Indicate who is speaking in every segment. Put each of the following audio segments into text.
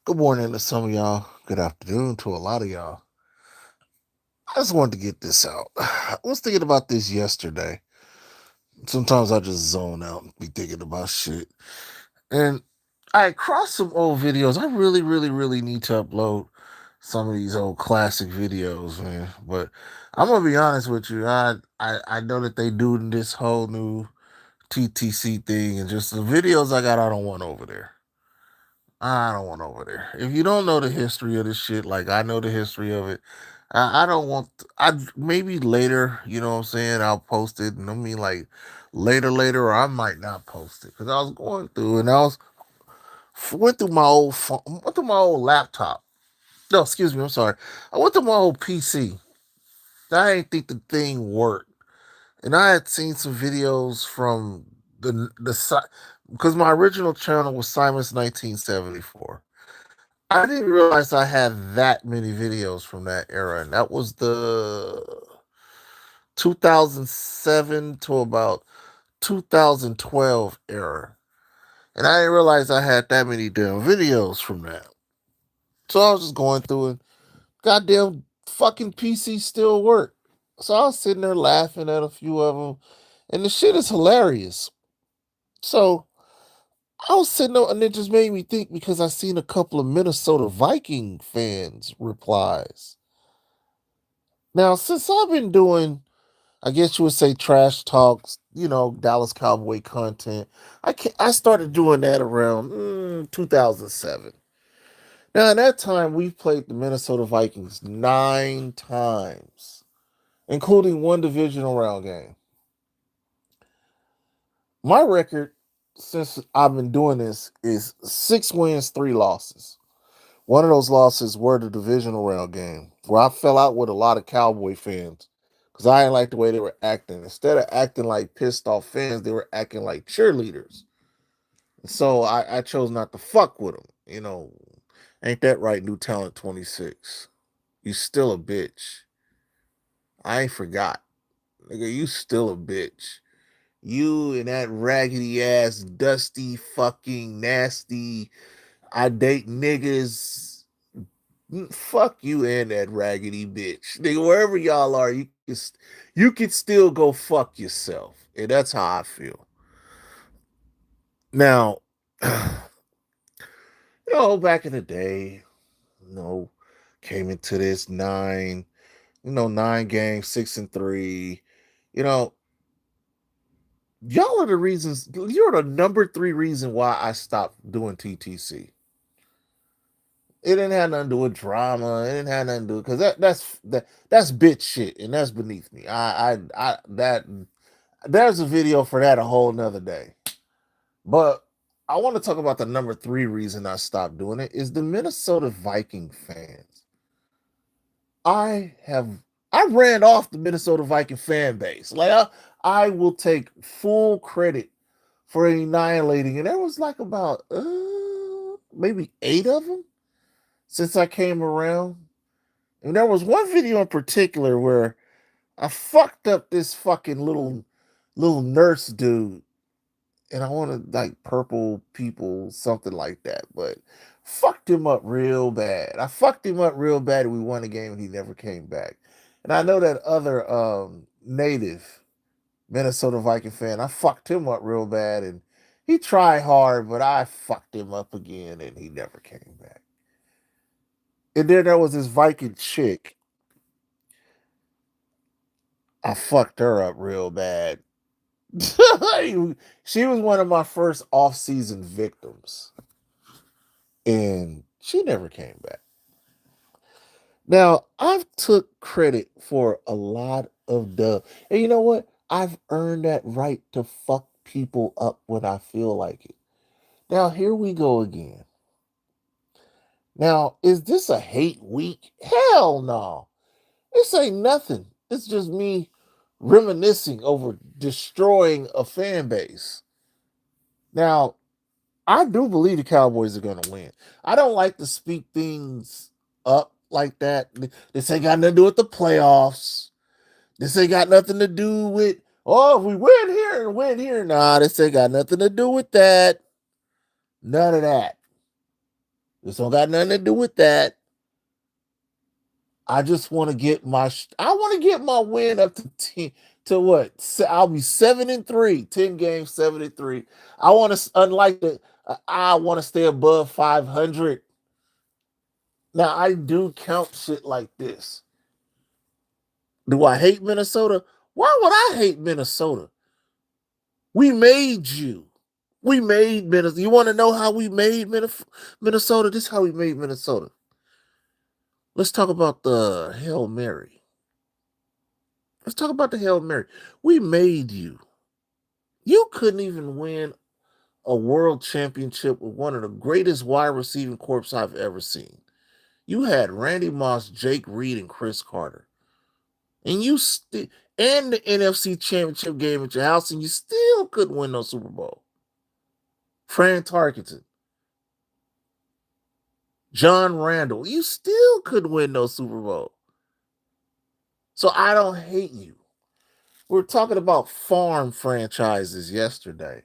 Speaker 1: Good morning to some of y'all. Good afternoon to a lot of y'all. I just wanted to get this out. I was thinking about this yesterday. Sometimes I just zone out and be thinking about shit. And I crossed some old videos. I really need to upload some of these old classic videos, man. But I'm gonna be honest with you. I know that they do this whole new TTC thing, and just the videos I got, I don't want over there. I don't want over there. If you don't know the history of this shit, like I know the history of it, I don't want. I maybe later, you know what I'm saying? I'll post it, and I mean like later, or I might not post it because I was going through and went through my old phone, went through my old laptop. No, excuse me, I'm sorry. I went through my old PC. I didn't think the thing worked, and I had seen some videos from because my original channel was Simon's 1974. I didn't realize I had that many videos from that era, and that was the 2007 to about 2012 era. And I didn't realize I had that many damn videos from that. So I was just going through it. Goddamn fucking PC still work. So I was sitting there laughing at a few of them, and the shit is hilarious. So I was sitting there, and it just made me think because I seen a couple of Minnesota Viking fans replies. Now, since I've been doing, I guess you would say trash talks, Dallas Cowboy content, I started doing that around 2007. Now, in that time, we've played the Minnesota Vikings 9 times, including one divisional round game. My record since I've been doing this is 6 wins, 3 losses. One of those losses were the divisional round game, where I fell out with a lot of Cowboy fans because I didn't like the way they were acting. Instead of acting like pissed off fans, they were acting like cheerleaders. So I chose not to fuck with them. Ain't that right, New Talent 26? You still a bitch. I ain't forgot. Nigga, you still a bitch. You and that raggedy ass, dusty, fucking, nasty, I date niggas. Fuck you and that raggedy bitch. Nigga, wherever y'all are, you can still go fuck yourself. And that's how I feel. Now, back in the day, you know, came into this 9 games, 6-3. You know, y'all are the reasons, you're the number 3 reason why I stopped doing TTC. It didn't have nothing to do with drama. It didn't have nothing to do because that's bitch shit, and that's beneath me. I that there's a video for that a whole nother day. But I want to talk about the number 3 reason I stopped doing it is the Minnesota Viking fans. I have I ran off the Minnesota Viking fan base. Like I will take full credit for annihilating, and there was like about maybe 8 of them since I came around. And there was one video in particular where I fucked up this fucking little nurse dude, and I wanted like purple people, something like that, but fucked him up real bad. I fucked him up real bad, and we won the game, and he never came back. And I know that other native Minnesota Viking fan, I fucked him up real bad, and he tried hard, but I fucked him up again, and he never came back. And then there was this Viking chick. I fucked her up real bad. She was one of my first off-season victims, and she never came back. Now, I've took credit for a lot of and you know what? I've earned that right to fuck people up when I feel like it. Now, here we go again. Now, is this a hate week? Hell no. This ain't nothing. It's just me reminiscing over destroying a fan base. Now, I do believe the Cowboys are going to win. I don't like to speak things up like that. This ain't got nothing to do with the playoffs. This ain't got nothing to do with, oh, if we win here and win here. Nah, this ain't got nothing to do with that. None of that. This don't got nothing to do with that. I just want to get I want to get my win up to 10 to what? I'll be 7-3, 10 games, 7-3. I want to unlike the I want to stay above 500. Now I do count shit like this. Do I hate Minnesota? Why would I hate Minnesota? We made you. We made Minnesota. You want to know how we made Minnesota? This is how we made Minnesota. Let's talk about the Hail Mary. Let's talk about the Hail Mary. We made you. You couldn't even win a world championship with one of the greatest wide receiving corps I've ever seen. You had Randy Moss, Jake Reed, and Chris Carter. And and the NFC championship game at your house, and you still couldn't win no Super Bowl. Fran Tarkenton, John Randall, you still couldn't win no Super Bowl. So I don't hate you. We are talking about farm franchises yesterday.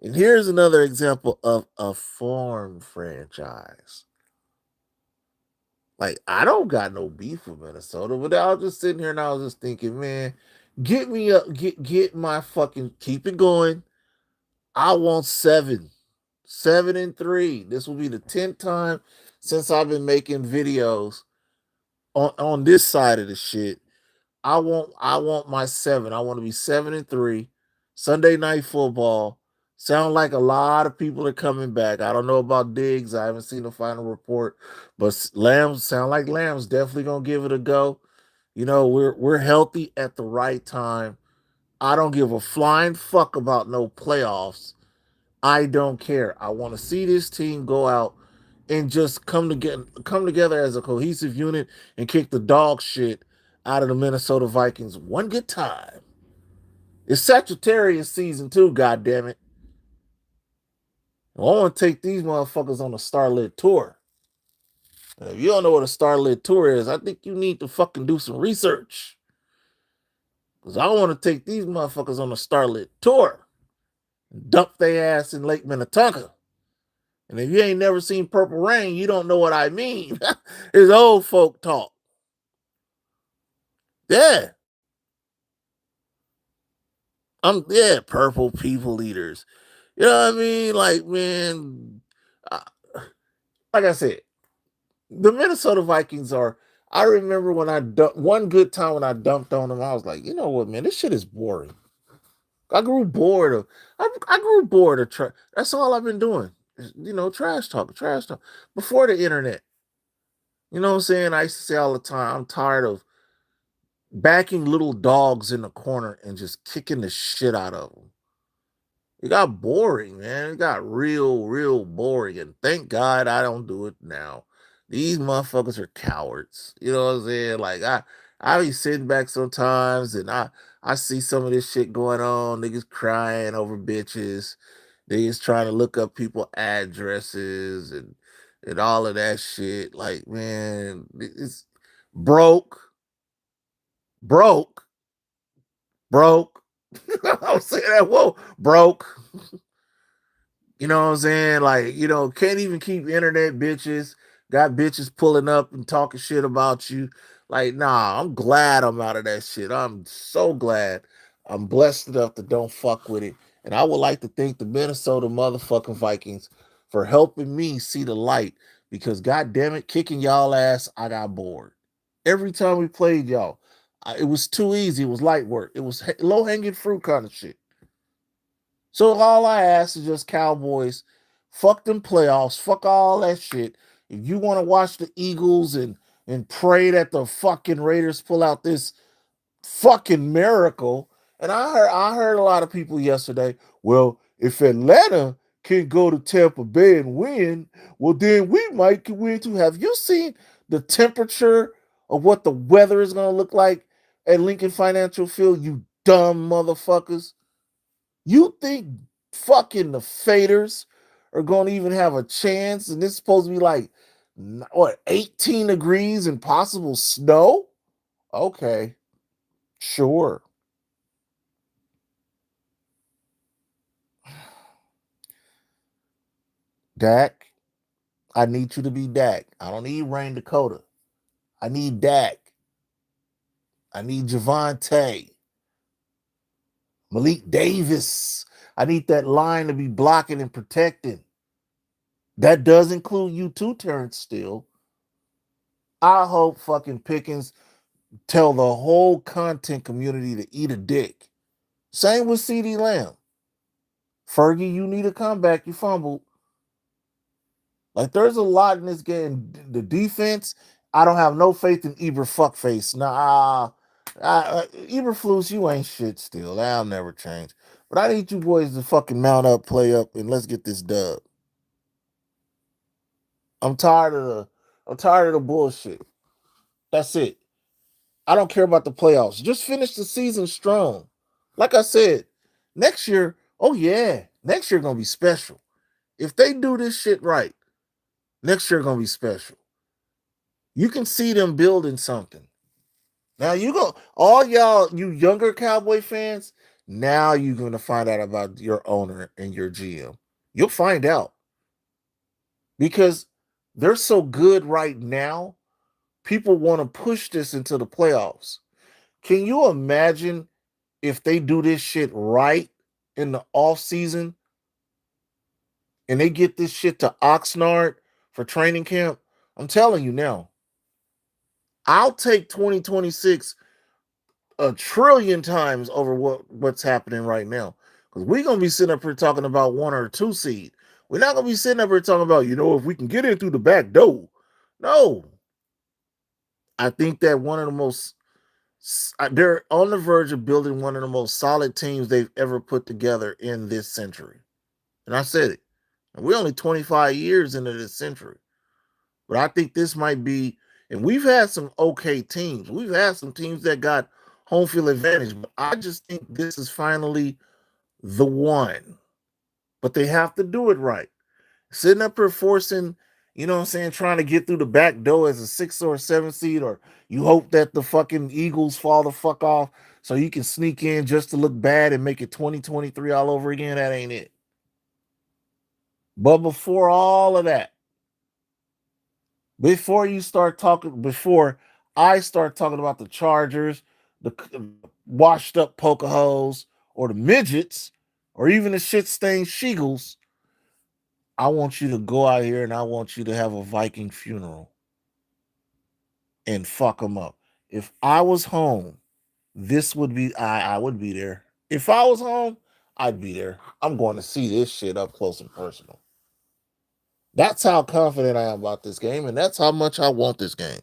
Speaker 1: And here's another example of a farm franchise. Like, I don't got no beef with Minnesota, but I was just sitting here and I was just thinking, man, get me up, get my fucking keep it going. I want 7-3. This will be the 10th time since I've been making videos on this side of the shit. I want my 7. I want to be 7-3. Sunday night football. Sound like a lot of people are coming back. I don't know about Diggs. I haven't seen the final report, but Lambs sound like Lambs definitely gonna give it a go. You know, we're healthy at the right time. I don't give a flying fuck about no playoffs. I don't care. I want to see this team go out and just come together as a cohesive unit and kick the dog shit out of the Minnesota Vikings one good time. It's Sagittarius season too, god damn it. I want to take these motherfuckers on a Starlit tour. And if you don't know what a Starlit tour is, I think you need to fucking do some research. Because I want to take these motherfuckers on a Starlit tour and dump their ass in Lake Minnetonka. And if you ain't never seen Purple Rain, you don't know what I mean. It's old folk talk. Yeah. Purple people eaters. You know what I mean? Like, man, uh, like I said, the Minnesota Vikings are. I remember when one good time when I dumped on them, I was like, you know what, man, this shit is boring. I grew bored of. I grew bored of. That's all I've been doing. You know, trash talk, trash talk. Before the internet, you know what I'm saying? I used to say all the time, I'm tired of backing little dogs in the corner and just kicking the shit out of them. It got boring, man. It got real boring. And thank God I don't do it now. These motherfuckers are cowards. You know what I'm saying? Like I be sitting back sometimes and I see some of this shit going on. Niggas crying over bitches. Niggas trying to look up people addresses and all of that shit. Like, man, it's broke, broke, broke. I was saying that, whoa, broke. You know what I'm saying? Like, you know, can't even keep internet bitches. Got bitches pulling up and talking shit about you. Like, nah, I'm glad I'm out of that shit. I'm so glad. I'm blessed enough to don't fuck with it. And I would like to thank the Minnesota motherfucking Vikings for helping me see the light. Because god damn it, kicking y'all ass, I got bored. Every time we played y'all, it was too easy. It was light work. It was low hanging fruit kind of shit. So all I ask is just Cowboys, fuck them playoffs, fuck all that shit. If you want to watch the Eagles and pray that the fucking Raiders pull out this fucking miracle, and I heard a lot of people yesterday. Well, if Atlanta can go to Tampa Bay and win, well then we might can win too. Have you seen the temperature of what the weather is going to look like at Lincoln Financial Field? You dumb motherfuckers. You think fucking the faders are going to even have a chance? And this is supposed to be like, what, 18 degrees and possible snow? Okay, sure. Dak, I need you to be Dak. I don't need Rain Dakota. I need Dak. I need Javante, Malik Davis. I need that line to be blocking and protecting. That does include you too, Terrence Steele. I hope fucking Pickens tell the whole content community to eat a dick. Same with CD Lamb. Fergie, you need a comeback. You fumbled. Like there's a lot in this game. The defense, I don't have no faith in Eber fuckface. Nah, Eberflus, you ain't shit still. That'll never change. But I need you boys to fucking mount up, play up, and let's get this dub. I'm tired of the I'm tired of the bullshit. That's it. I don't care about the playoffs. Just finish the season strong. Like I said, next year, oh yeah, next year gonna be special. If they do this shit right, next year gonna be special. You can see them building something. Now you go, all y'all, you younger Cowboy fans. Now you're gonna find out about your owner and your GM. You'll find out because they're so good right now. People want to push this into the playoffs. Can you imagine if they do this shit right in the off season and they get this shit to Oxnard for training camp? I'm telling you now, I'll take 2026 a trillion times over what's happening right now. Because we're gonna be sitting up here talking about 1 or 2 seed. We're not gonna be sitting up here talking about, if we can get in through the back door. No. I think that one of the most they're on the verge of building one of the most solid teams they've ever put together in this century. And I said it. And we're only 25 years into this century. But I think this might be, and we've had some okay teams. We've had some teams that got home field advantage, but I just think this is finally the one. But they have to do it right. Sitting up here forcing, trying to get through the back door as a 6 or 7 seed, or you hope that the fucking Eagles fall the fuck off so you can sneak in just to look bad and make it 2023 all over again. That ain't it. But before all of that, before I start talking about the Chargers, the washed up Pocahontas, or the midgets, or even the shit stained Sheagles, I want you to go out here and I want you to have a Viking funeral and fuck them up. If I was home, this would be I would be there. If I was home, I'd be there. I'm going to see this shit up close and personal. That's how confident I am about this game, and that's how much I want this game.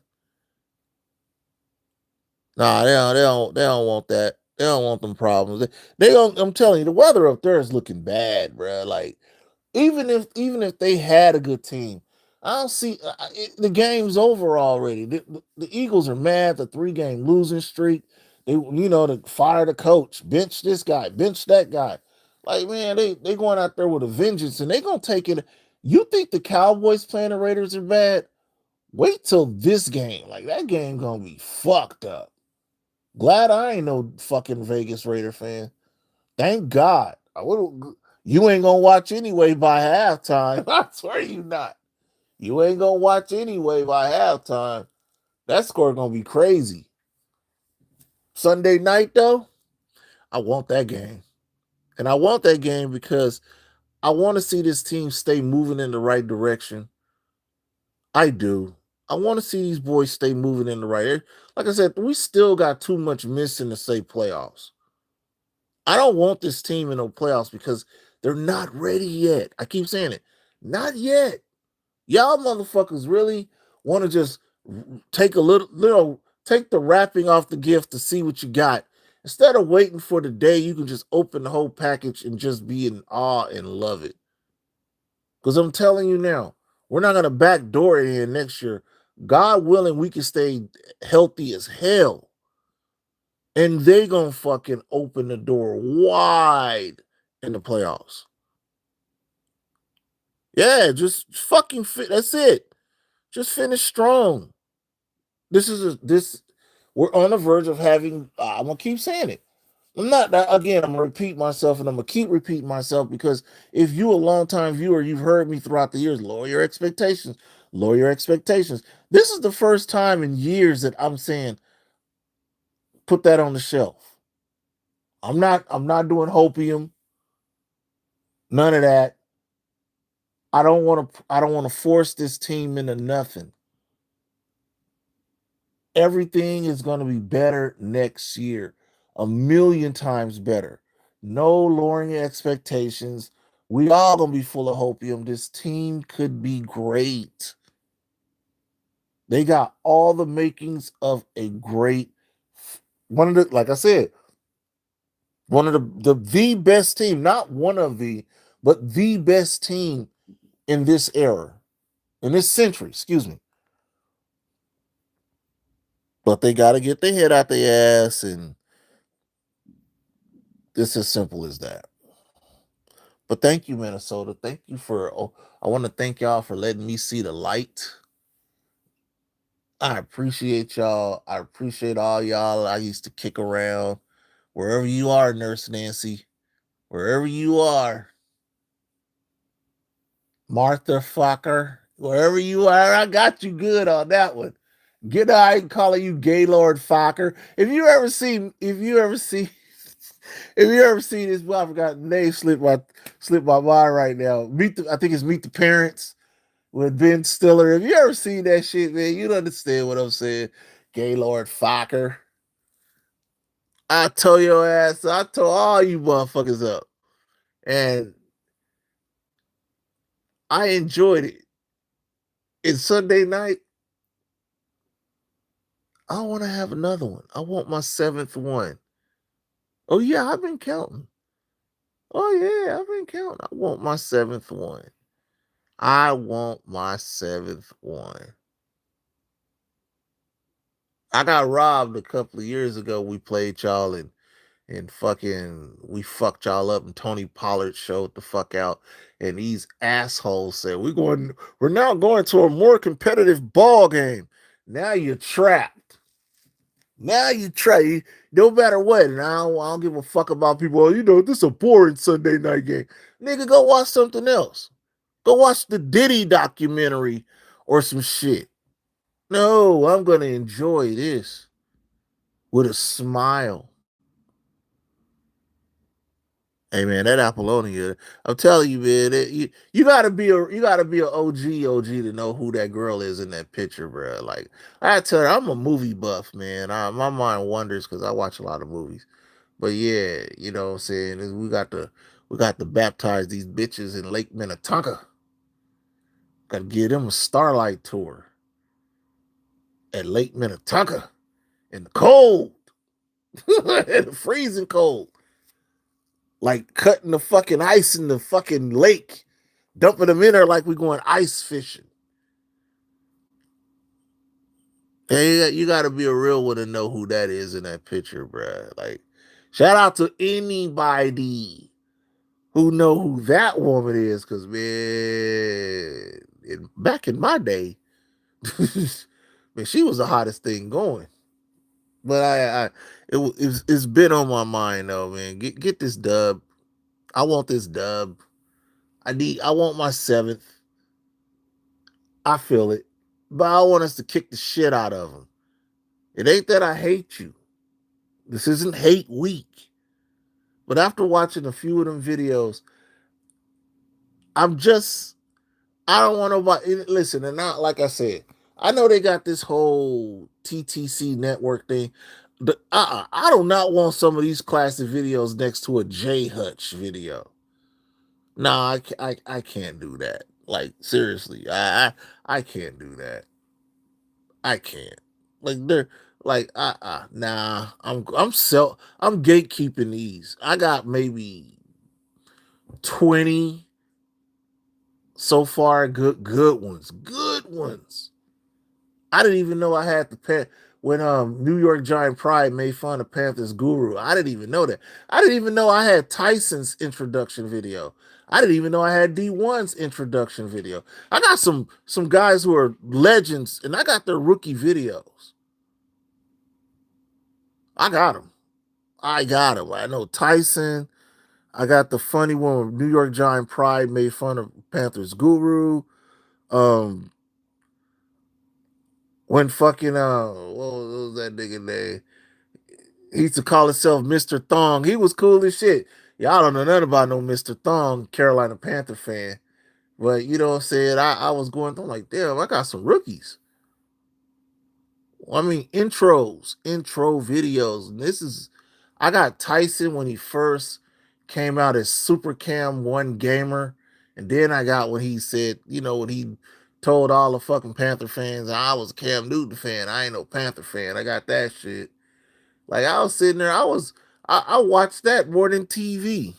Speaker 1: Nah, they don't want that. They don't want them problems. They don't. I'm telling you, the weather up there is looking bad, bro. Like even if they had a good team, I don't see the game's over already. The Eagles are mad. The 3-game losing streak. To fire the coach, bench this guy, bench that guy. Like man, they going out there with a vengeance, and they gonna take it. You think the Cowboys playing the Raiders are bad? Wait till this game. Like that game gonna be fucked up. Glad I ain't no fucking Vegas Raider fan. Thank God. You ain't gonna watch anyway by halftime. I swear you not. You ain't gonna watch anyway by halftime. That score gonna be crazy. Sunday night though, I want that game. And I want that game because I want to see this team stay moving in the right direction. I do. I want to see these boys stay moving in the right. Like I said, we still got too much missing to say playoffs. I don't want this team in the playoffs because they're not ready yet. I keep saying it. Not yet. Y'all motherfuckers really want to just take take the wrapping off the gift to see what you got. Instead of waiting for the day you can just open the whole package and just be in awe and love it. Because I'm telling you now, we're not going to backdoor it in next year. God willing, we can stay healthy as hell. And they gonna fucking open the door wide in the playoffs. Yeah, just fucking fit. That's it. Just finish strong. This. We're on the verge of having. I'm gonna keep saying it. I'm not that again. I'm gonna repeat myself, and I'm gonna keep repeating myself because if you a long time viewer, you've heard me throughout the years. Lower your expectations. Lower your expectations. This is the first time in years that I'm saying put that on the shelf. I'm not. I'm not doing hopium. None of that. I don't want to. I don't want to force this team into nothing. Everything is going to be better next year, a million times better. No lowering expectations. We all gonna be full of hopium. This team could be great. They got all the makings of a great one of the, like I said, one of the best team, not one of the, but the best team in this era, in this century, excuse me. But they got to get their head out their ass, and it's as simple as that. But thank you, Minnesota. Thank you for. Oh, I want to thank y'all for letting me see the light. I appreciate y'all. I appreciate all y'all I used to kick around. Wherever you are, Nurse Nancy, wherever you are, Martha Fokker, wherever you are, I got you good on that one. Get I ain't calling you Gaylord Fokker. If you ever see, if you ever seen this, well, I forgot the name slip my mind right now. I think it's Meet the Parents with Ben Stiller. If you ever seen that shit, man, you'd understand what I'm saying. Gaylord Fokker. I told your ass, I told all you motherfuckers up. And I enjoyed it. It's Sunday night. I want to have another one. I want my seventh one. Oh, yeah, I've been counting. Oh, yeah, I've been counting. I want my seventh one. I want my seventh one. I got robbed a couple of years ago. We played y'all and fucking we fucked y'all up, and Tony Pollard showed the fuck out, and these assholes said we're now going to a more competitive ball game. Now you're trapped. Now you try no matter what, and I don't give a fuck about people. Oh, this is a boring Sunday night game. Nigga, go watch something else. Go watch the Diddy documentary or some shit. No, I'm gonna enjoy this with a smile. Hey man, that Apollonia, I'm telling you, man, you gotta be a OG to know who that girl is in that picture, bro. Like I tell her, I'm a movie buff, man. My mind wanders because I watch a lot of movies. But yeah, you know what I'm saying? We got to baptize these bitches in Lake Minnetonka. Gotta give them a Starlight tour at Lake Minnetonka in the cold, in the freezing cold. Like cutting the fucking ice in the fucking lake, dumping them in there like we going ice fishing. Hey, you got to be a real one to know who that is in that picture, bruh. Like, shout out to anybody who know who that woman is, because man, back in my day, man, she was the hottest thing going. But it's been on my mind though, man. Get this dub. I want this dub. I want my seventh. I feel it. But I want us to kick the shit out of them. It ain't that I hate you. This isn't hate week. But after watching a few of them videos, I'm just I don't want nobody listen, and not like I said, I know they got this whole TTC network thing. But I do not want some of these classic videos next to a J Hutch video. Nah, I can't do that. Like seriously, I can't do that. I can't. Like they're like nah. I'm gatekeeping these. I got maybe 20 so far good ones. Good ones. I didn't even know I had the when New York Giant Pride made fun of Panthers Guru. I didn't even know that. I didn't even know I had Tyson's introduction video. I didn't even know I had D1's introduction video. I got some guys who are legends, and I got their rookie videos. I got them. I got him. I know Tyson. I got the funny one with New York Giant Pride made fun of Panthers Guru. Um, when fucking what was that nigga name? He used to call himself Mr. Thong. He was cool as shit. Y'all don't know nothing about no Mr. Thong, Carolina Panther fan. But you know what I'm saying? I was going through like, damn, I got some rookies. I mean, intro videos. And this is, I got Tyson when he first came out as Super Cam One Gamer. And then I got when he said, when he told all the fucking Panther fans I was a Cam Newton fan. I ain't no Panther fan. I got that shit. Like I was sitting there, I watched that more than TV.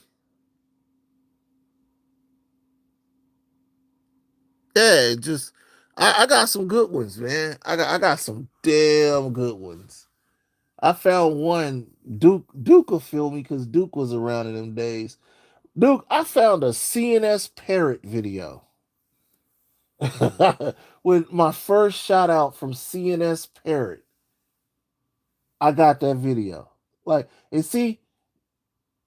Speaker 1: Yeah, just I got some good ones, man. I got some damn good ones. I found one. Duke will feel me because Duke was around in them days. Duke, I found a CNS parrot video. When my first shout out from CNS parrot, I got that video. Like, and see,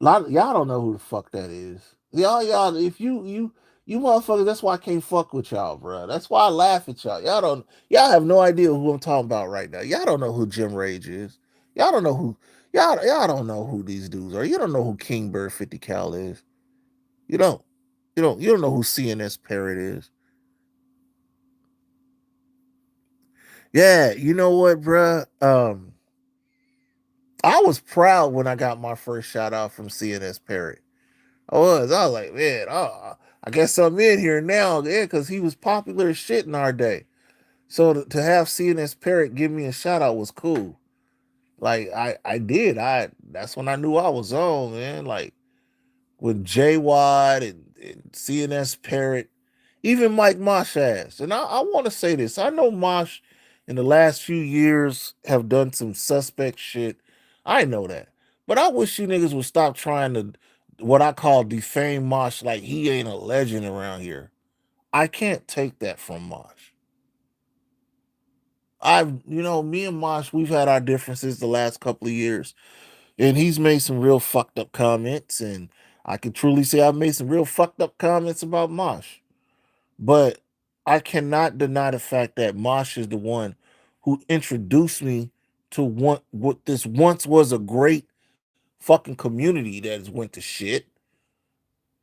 Speaker 1: lot y'all don't know who the fuck that is. Y'all, if you motherfuckers, that's why I can't fuck with y'all, bro. That's why I laugh at y'all. Y'all have no idea who I'm talking about right now. Y'all don't know who Jim Rage is. Y'all don't know who y'all don't know who these dudes are. You don't know who King Bird 50 Cal is. You don't. You don't know who CNS Parrot is. Yeah, you know what, bruh? I was proud when I got my first shout out from CNS Parrot. I was like, man, I guess I'm in here now, yeah, because he was popular as shit in our day. So to have CNS Parrot give me a shout out was cool. Like I did. That's when I knew I was on, man. Like with J Wad and CNS Parrot, even Mike Mosh ass. And I want to say this. I know Mosh in the last few years have done some suspect shit. I know that. But I wish you niggas would stop trying to what I call defame Mosh like he ain't a legend around here. I can't take that from Mosh. Me and Mosh, we've had our differences the last couple of years. And he's made some real fucked up comments. And I can truly say I've made some real fucked up comments about Mosh. But I cannot deny the fact that Mosh is the one who introduced me to what this once was a great fucking community that has went to shit.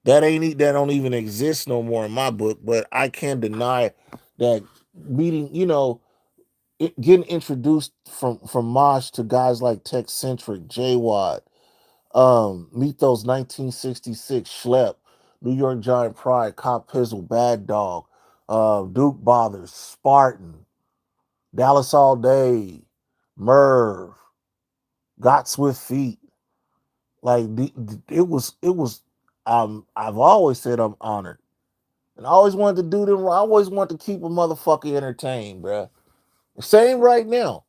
Speaker 1: That don't even exist no more in my book. But I can't deny that meeting, getting introduced from Mosh to guys like Tech Centric, J Wad, meet those 1966 Schlep, New York Giant Pride, Cop Pizzle, Bad Dog, Duke Bothers, Spartan, Dallas All Day, Merv, Got Swift Feet. Like it was. I've always said I'm honored, and I always wanted to do them. I always want to keep a motherfucker entertained, bruh. Same right now.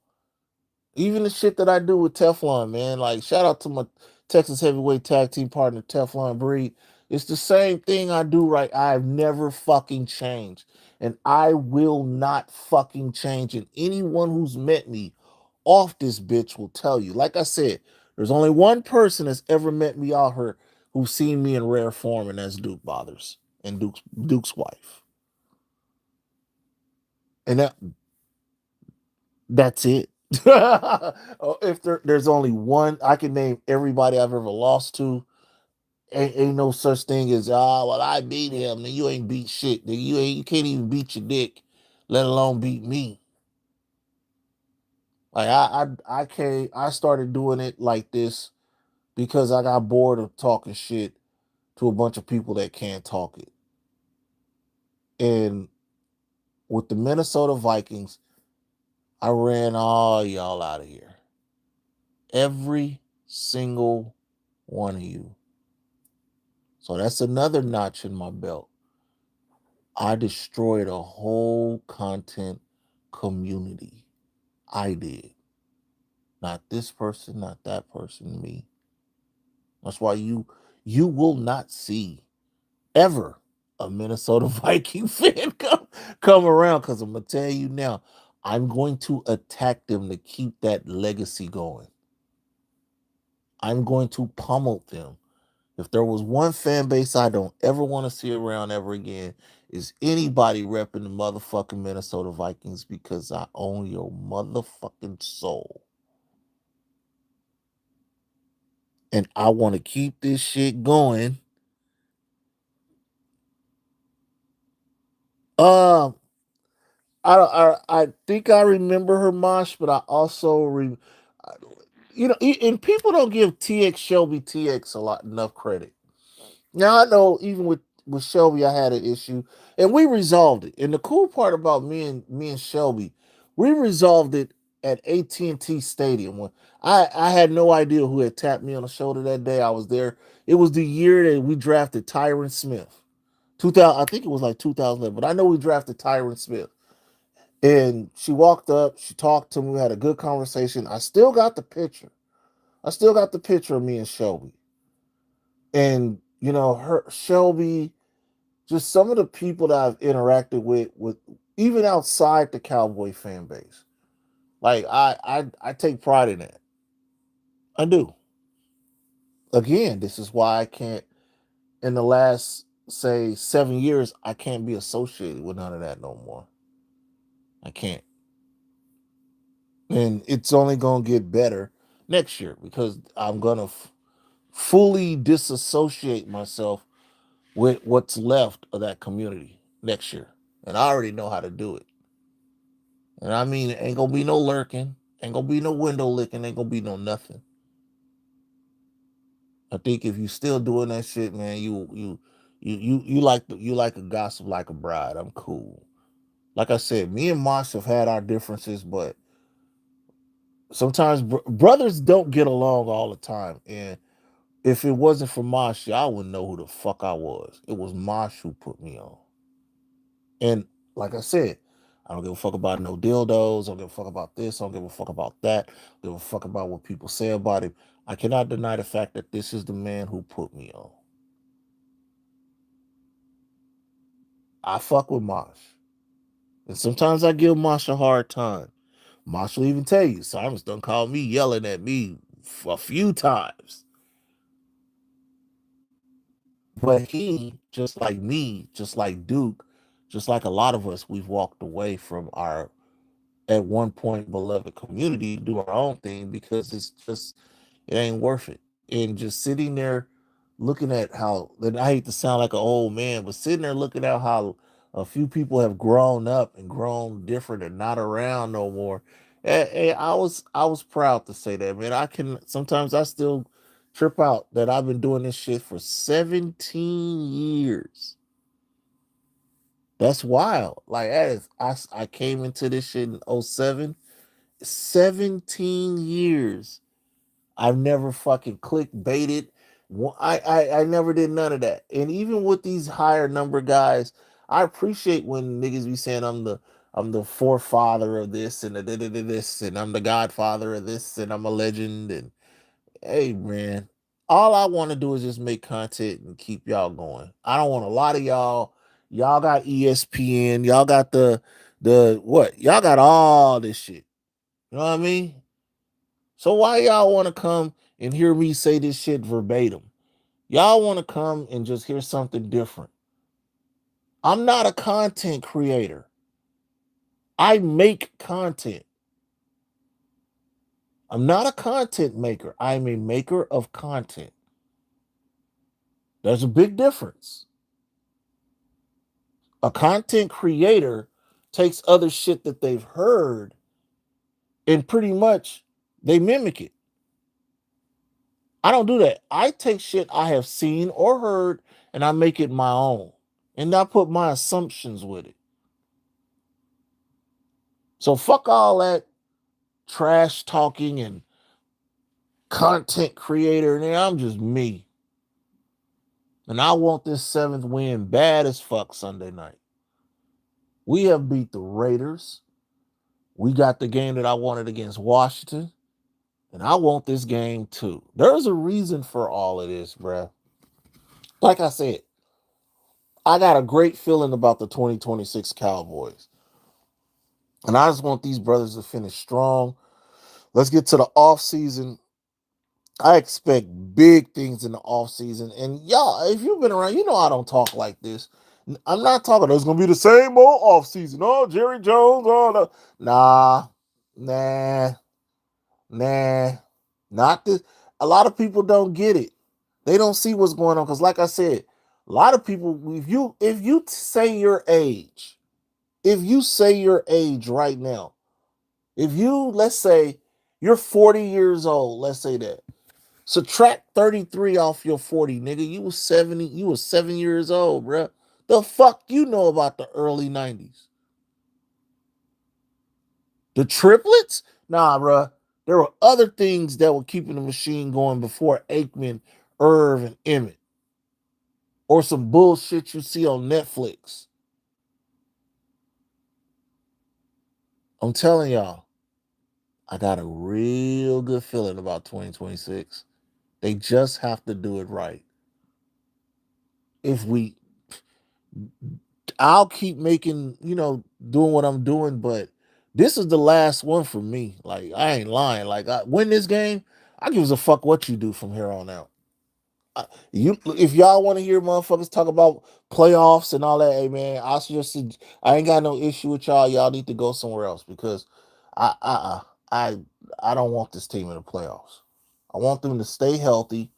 Speaker 1: Even the shit that I do with Teflon, man. Like shout out to my Texas heavyweight tag team partner Teflon Breed. It's the same thing I do right. I've never fucking changed. And I will not fucking change. And anyone who's met me off this bitch will tell you. Like I said, there's only one person that's ever met me out here who's seen me in rare form, and that's Duke Bothers and Duke's wife. And that's it. If there's only one, I can name everybody I've ever lost to. Ain't no such thing as well I beat him. Then you ain't beat shit. Then you can't even beat your dick, let alone beat me. Like I can't. I started doing it like this because I got bored of talking shit to a bunch of people that can't talk it. And with the Minnesota Vikings, I ran all y'all out of here. Every single one of you. So that's another notch in my belt. I destroyed a whole content community. I did. Not this person, not that person, me. That's why you will not see ever a Minnesota Viking fan come around because I'm gonna tell you now, I'm going to attack them to keep that legacy going. I'm going to pummel them. If there was one fan base I don't ever want to see around ever again, is anybody repping the motherfucking Minnesota Vikings, because I own your motherfucking soul. And I want to keep this shit going. Um, I think I remember her mosh, but I also and people don't give TX Shelby TX a lot enough credit. Now I know even with Shelby I had an issue, and we resolved it. And the cool part about me and Shelby, we resolved it at AT&T Stadium. When I had no idea who had tapped me on the shoulder that day. I was there. It was the year that we drafted Tyron Smith. 2000, I think it was like 2011, but I know we drafted Tyron Smith. And she walked up, she talked to me, we had a good conversation. I still got the picture. I still got the picture of me and Shelby. And her Shelby, just some of the people that I've interacted with even outside the Cowboy fan base. Like I take pride in that. I do. Again, this is why I can't, in the last say 7 years, I can't be associated with none of that no more. I can't. And it's only gonna get better next year because I'm gonna fully disassociate myself with what's left of that community next year. And I already know how to do it. And I mean, ain't gonna be no lurking, ain't gonna be no window licking, ain't gonna be no nothing. I think if you still doing that shit, man, you like a gossip like a bride. I'm cool. Like I said, me and Mosh have had our differences, but sometimes brothers don't get along all the time. And if it wasn't for Mosh, y'all wouldn't know who the fuck I was. It was Mosh who put me on. And like I said, I don't give a fuck about no dildos. I don't give a fuck about this. I don't give a fuck about that. I don't give a fuck about what people say about him. I cannot deny the fact that this is the man who put me on. I fuck with Mosh. And sometimes I give Mosh a hard time. Mosh will even tell you, Simon's done called me yelling at me a few times. But he, just like me, just like Duke, just like a lot of us, we've walked away from our at one point beloved community, do our own thing because it ain't worth it. And just sitting there looking at how, and I hate to sound like an old man, but sitting there looking at how a few people have grown up and grown different and not around no more. And I was proud to say that, man. I can sometimes I still trip out that I've been doing this shit for 17 years. That's wild. Like that is I came into this shit in '07. 17 years. I've never fucking clickbaited. I never did none of that. And even with these higher number guys, I appreciate when niggas be saying I'm the forefather of this and this and I'm the godfather of this and I'm a legend. And hey man, all I want to do is just make content and keep y'all going. I don't want a lot of y'all. Y'all got ESPN, y'all got the what? Y'all got all this shit. You know what I mean? So why y'all want to come and hear me say this shit verbatim? Y'all want to come and just hear something different. I'm not a content creator. I make content. I'm not a content maker. I'm a maker of content. There's a big difference. A content creator takes other shit that they've heard and pretty much they mimic it. I don't do that. I take shit I have seen or heard and I make it my own. And I put my assumptions with it. So fuck all that trash talking and content creator. And I'm just me. And I want this seventh win bad as fuck Sunday night. We have beat the Raiders. We got the game that I wanted against Washington. And I want this game too. There's a reason for all of this, bruh. Like I said, I got a great feeling about the 2026 Cowboys. And I just want these brothers to finish strong. Let's get to the off season. I expect big things in the offseason. And y'all, if you've been around, you know I don't talk like this. I'm not talking, it's going to be the same old offseason. Oh, Jerry Jones, oh, no. Nah, nah, nah, not this. A lot of people don't get it. They don't see what's going on. Because, like I said, a lot of people, if you say your age, if you say your age right now, if you, let's say, you're 40 years old, let's say that. Subtract 33 off your 40, nigga. You was 70, you was 7 years old, bruh. The fuck you know about the early 90s? The triplets? Nah, bruh. There were other things that were keeping the machine going before Aikman, Irv, and Emmett. Or some bullshit you see on Netflix. I'm telling y'all, I got a real good feeling about 2026. They just have to do it right. If we I'll keep making, doing what I'm doing, but this is the last one for me. Like, I ain't lying. Like, I win this game, I gives a fuck what you do from here on out. If y'all want to hear motherfuckers talk about playoffs and all that, hey man, I ain't got no issue with y'all. Y'all need to go somewhere else because I I I I don't want this team in the playoffs. I want them to stay healthy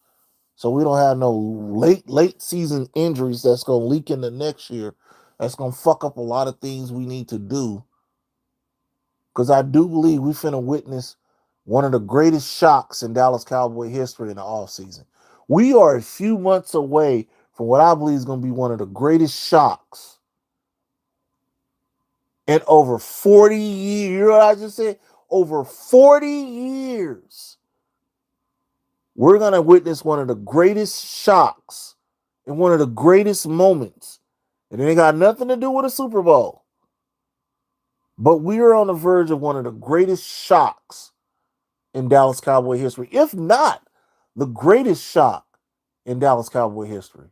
Speaker 1: so we don't have no late season injuries that's gonna leak into next year. That's gonna fuck up a lot of things we need to do. Because I do believe we finna witness one of the greatest shocks in Dallas Cowboy history in the offseason. We are a few months away from what I believe is gonna be one of the greatest shocks in over 40 years. You know what I just said? Over 40 years. We're gonna witness one of the greatest shocks in one of the greatest moments. And it ain't got nothing to do with a Super Bowl. But we are on the verge of one of the greatest shocks in Dallas Cowboy history, if not the greatest shock in Dallas Cowboy history.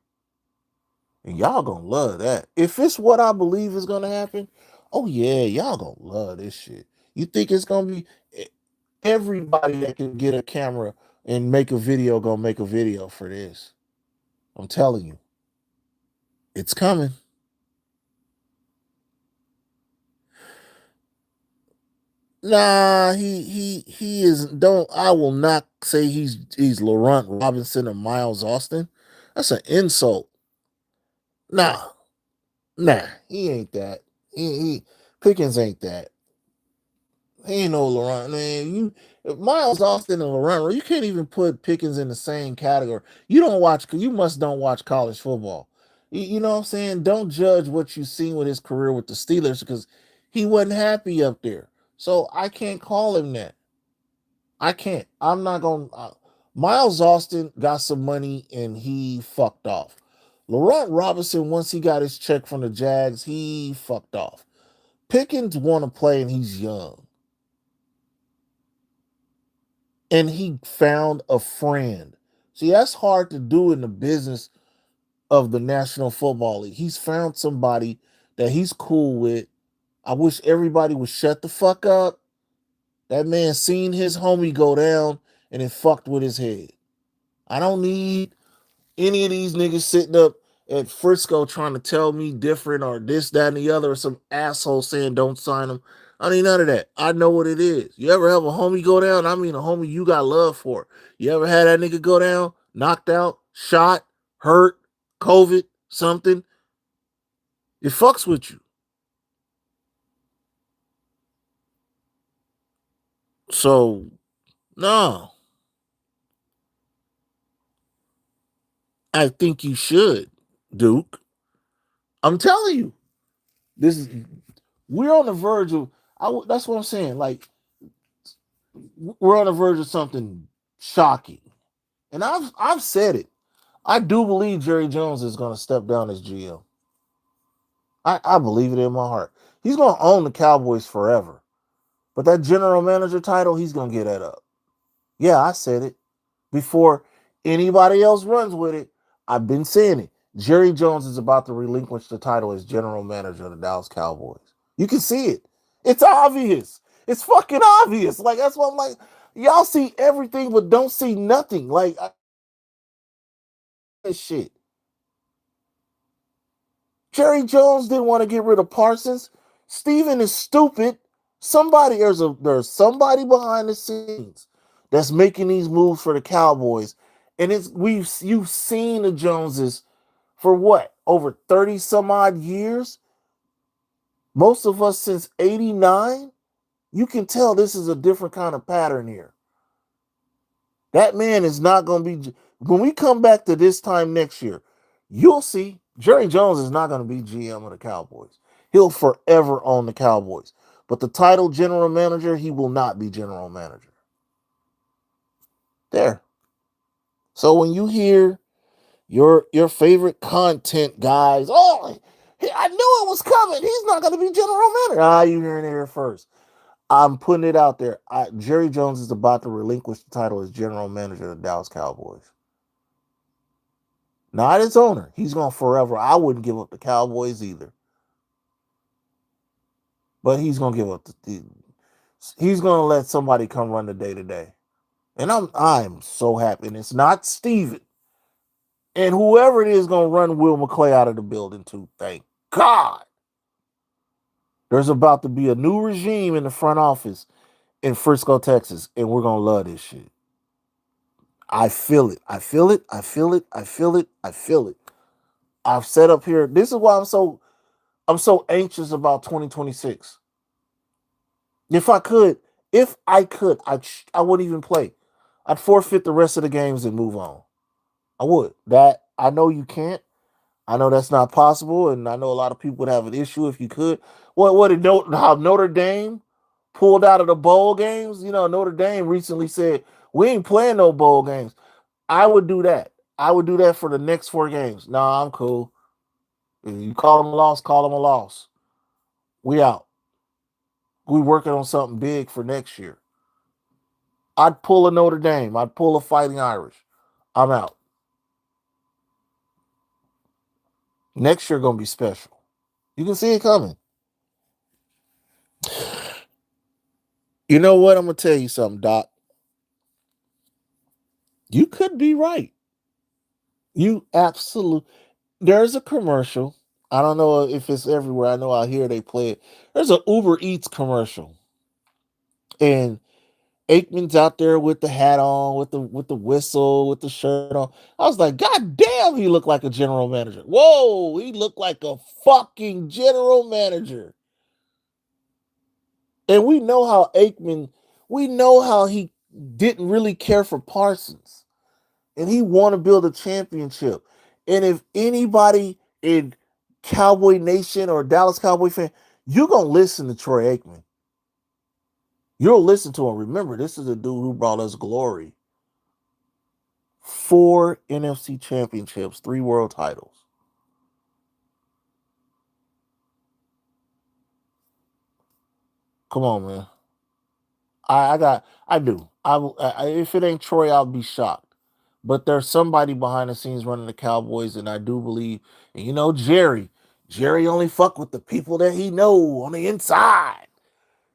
Speaker 1: And y'all gonna love that. If it's what I believe is gonna happen, oh yeah, y'all gonna love this shit. You think it's gonna be everybody that can get a camera and make a video gonna make a video for this. I'm telling you, it's coming. Nah, he is. Don't. I will not say he's Laurent Robinson or Miles Austin. That's an insult. Nah, nah, he ain't that. He Pickens ain't that. He ain't no Laurent. Man, Miles Austin and Laurent, you can't even put Pickens in the same category. You must don't watch college football. You know what I'm saying? Don't judge what you've seen with his career with the Steelers because he wasn't happy up there. So I can't call him that. I can't. I'm not going to. Miles Austin got some money and he fucked off. Laurent Robinson, once he got his check from the Jags, he fucked off. Pickens want to play and he's young. And he found a friend. See, that's hard to do in the business of the National Football League. He's found somebody that he's cool with. I wish everybody would shut the fuck up. That man seen his homie go down and it fucked with his head. I don't need any of these niggas sitting up at Frisco trying to tell me different or this, that, and the other, or some asshole saying don't sign them. I need none of that. I know what it is. You ever have a homie go down? I mean, a homie you got love for. You ever had that nigga go down, knocked out, shot, hurt, COVID, something? It fucks with you. So, no, I think you should, Duke. I'm telling you, this is we're on the verge of. That's what I'm saying. Like we're on the verge of something shocking. And I've said it. I do believe Jerry Jones is going to step down as GM. I believe it in my heart. He's going to own the Cowboys forever. But that general manager title, he's going to get that up. Yeah, I said it. Before anybody else runs with it, I've been saying it. Jerry Jones is about to relinquish the title as general manager of the Dallas Cowboys. You can see it. It's obvious. It's fucking obvious. Like, that's what I'm like. Y'all see everything, but don't see nothing. Like this shit. Jerry Jones didn't want to get rid of Parsons. Steven is stupid. There's somebody behind the scenes that's making these moves for the Cowboys. And you've seen the Joneses for what? Over 30 some odd years? Most of us since 89? You can tell this is a different kind of pattern here. That man is not going to be. When we come back to this time next year, you'll see Jerry Jones is not going to be GM of the Cowboys. He'll forever own the Cowboys. But the title general manager, he will not be general manager. There. So when you hear your favorite content guys, oh, I knew it was coming. He's not going to be general manager. You hearing it here first. I'm putting it out there. Jerry Jones is about to relinquish the title as general manager of the Dallas Cowboys. Not his owner. He's going forever. I wouldn't give up the Cowboys either. But he's going to give up he's going to let somebody come run the day to day. And I'm so happy. And it's not Steven. And whoever it is going to run Will McClay out of the building too. Thank God. There's about to be a new regime in the front office in Frisco, Texas. And we're going to love this shit. I feel it. I feel it. I feel it. I feel it. I feel it. I've set up here. This is why I'm so anxious about 2026. If I could, I wouldn't even play. I'd forfeit the rest of the games and move on. I would. That I know you can't. I know that's not possible, and I know a lot of people would have an issue if you could. What did how Notre Dame pulled out of the bowl games? You know, Notre Dame recently said we ain't playing no bowl games. I would do that. I would do that for the next 4 games. Nah, I'm cool. If you call them a loss, call them a loss. We out. We working on something big for next year. I'd pull a Notre Dame. I'd pull a Fighting Irish. I'm out. Next year gonna be special. You can see it coming. You know what? I'm gonna tell you something, Doc. You could be right. You absolutely. There's a commercial. I don't know if it's everywhere. I know out here they play it. There's a Uber Eats commercial, and Aikman's out there with the hat on, with the whistle, with the shirt on. I was like, God damn, he looked like a general manager. Whoa, he looked like a fucking general manager. And we know how he didn't really care for Parsons. And he want to build a championship. And if anybody in Cowboy Nation or Dallas Cowboy fan, you're gonna listen to Troy Aikman. You'll listen to him. Remember, this is a dude who brought us glory. 4 NFC championships, 3 world titles. Come on, man. I do. If it ain't Troy, I'll be shocked. But there's somebody behind the scenes running the Cowboys, and I do believe, and you know, Jerry only fuck with the people that he know on the inside.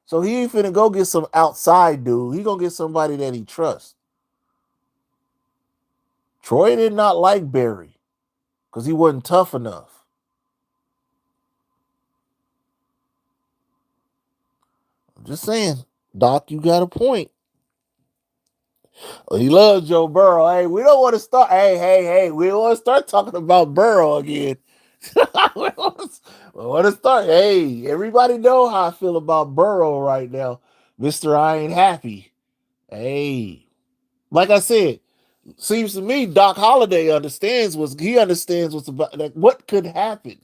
Speaker 1: So he ain't finna go get some outside dude. He gonna get somebody that he trusts. Troy did not like Barry because he wasn't tough enough. I'm just saying, Doc, you got a point. He loves Joe Burrow. Hey, we don't want to start. Hey, we don't want to start talking about Burrow again. we want to start. Hey, everybody know how I feel about Burrow right now, Mister. I ain't happy. Hey, like I said, seems to me Doc Holliday understands what's about, like what could happen,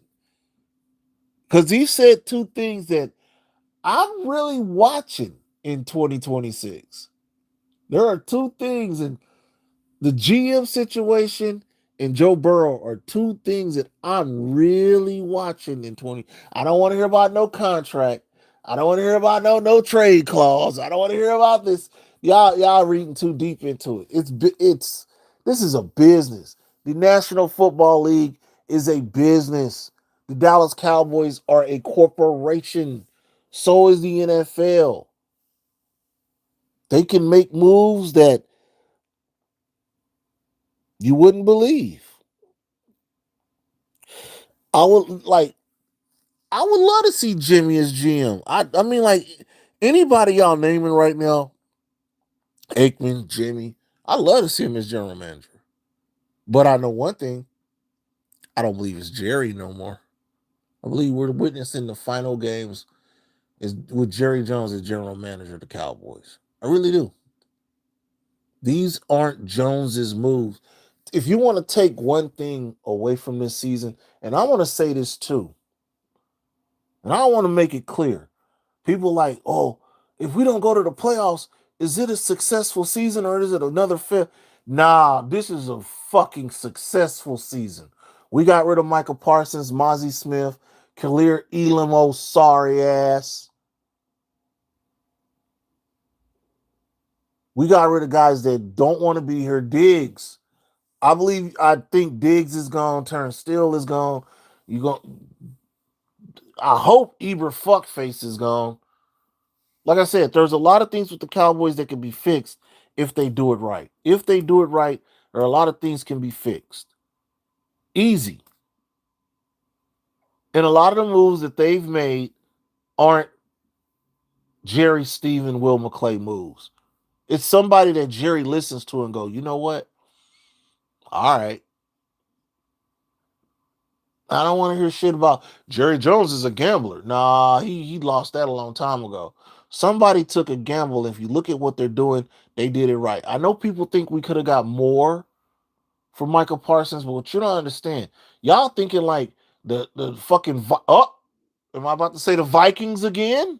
Speaker 1: because he said 2 things that I'm really watching in 2026. There are 2 things, and the GM situation and Joe Burrow are 2 things that I'm really watching in 20. I don't want to hear about no contract. I don't want to hear about no trade clause. I don't want to hear about this. Y'all reading too deep into it. It's this is a business. The National Football League is a business. The Dallas Cowboys are a corporation. So is the NFL. They can make moves that you wouldn't believe. I would like I would love to see Jimmy as GM. I mean like anybody y'all naming right now, Aikman, Jimmy, I love to see him as general manager. But I know one thing, I don't believe it's Jerry no more. I believe we're witnessing the final games is with Jerry Jones as general manager of the Cowboys. I really do. These aren't Jones's moves. If you want to take one thing away from this season, and I want to say this too, and I want to make it clear. People like, oh, if we don't go to the playoffs, is it a successful season or is it another fail? Nah, this is a fucking successful season. We got rid of Michael Parsons, Mozzie Smith, Khalil Elamo, sorry ass. We got rid of guys that don't want to be here. Diggs. I think Diggs is gone, Turn Steele is gone. You go I hope Eber Fuckface is gone. Like I said, there's a lot of things with the Cowboys that can be fixed if they do it right. If they do it right, there are a lot of things can be fixed. Easy. And a lot of the moves that they've made aren't Jerry, Steven, Will McClay moves. It's somebody that Jerry listens to and go, you know what? All right. I don't want to hear shit about Jerry Jones is a gambler. Nah, he lost that a long time ago. Somebody took a gamble. If you look at what they're doing, they did it right. I know people think we could have got more for Michael Parsons, but what you don't understand, y'all thinking like the fucking am I about to say the Vikings again?